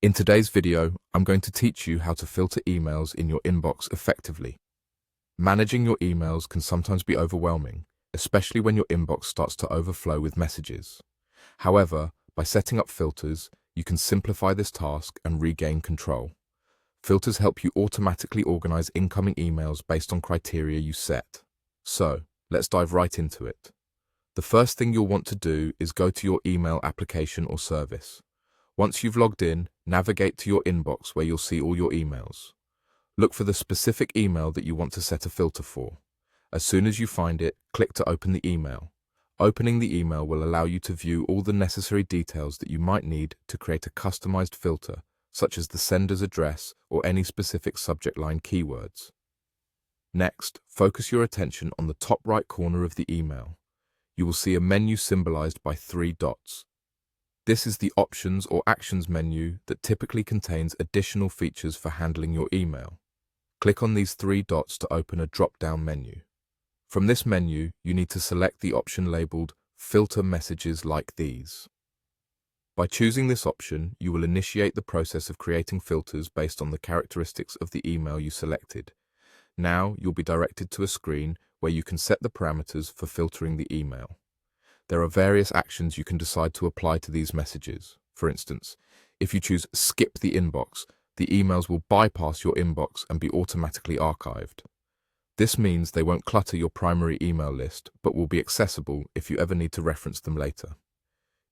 In today's video, I'm going to teach you how to filter emails in your inbox effectively. Managing your emails can sometimes be overwhelming, especially when your inbox starts to overflow with messages. However, by setting up filters, you can simplify this task and regain control. Filters help you automatically organize incoming emails based on criteria you set. So, let's dive right into it. The first thing you'll want to do is go to your email application or service. Once you've logged in, navigate to your inbox where you'll see all your emails. Look for the specific email that you want to set a filter for. As soon as you find it, click to open the email. Opening the email will allow you to view all the necessary details that you might need to create a customized filter, such as the sender's address or any specific subject line keywords. Next, focus your attention on the top right corner of the email. You will see a menu symbolized by 3 dots. This is the Options or Actions menu that typically contains additional features for handling your email. Click on these 3 dots to open a drop-down menu. From this menu, you need to select the option labeled Filter Messages like these. By choosing this option, you will initiate the process of creating filters based on the characteristics of the email you selected. Now, you'll be directed to a screen where you can set the parameters for filtering the email. There are various actions you can decide to apply to these messages. For instance, if you choose Skip the Inbox, the emails will bypass your inbox and be automatically archived. This means they won't clutter your primary email list, but will be accessible if you ever need to reference them later.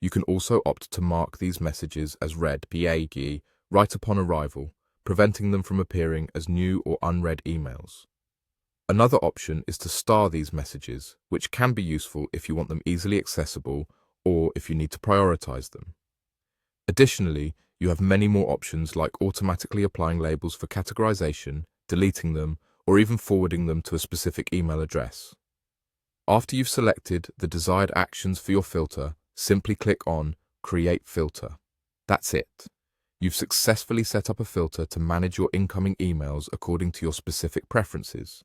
You can also opt to mark these messages as read (PAG) right upon arrival, preventing them from appearing as new or unread emails. Another option is to star these messages, which can be useful if you want them easily accessible or if you need to prioritize them. Additionally, you have many more options like automatically applying labels for categorization, deleting them, or even forwarding them to a specific email address. After you've selected the desired actions for your filter, simply click on Create Filter. That's it. You've successfully set up a filter to manage your incoming emails according to your specific preferences.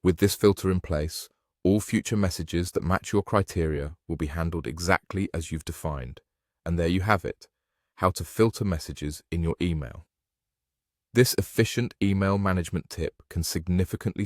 With this filter in place, all future messages that match your criteria will be handled exactly as you've defined. And there you have it, how to filter messages in your email. This efficient email management tip can significantly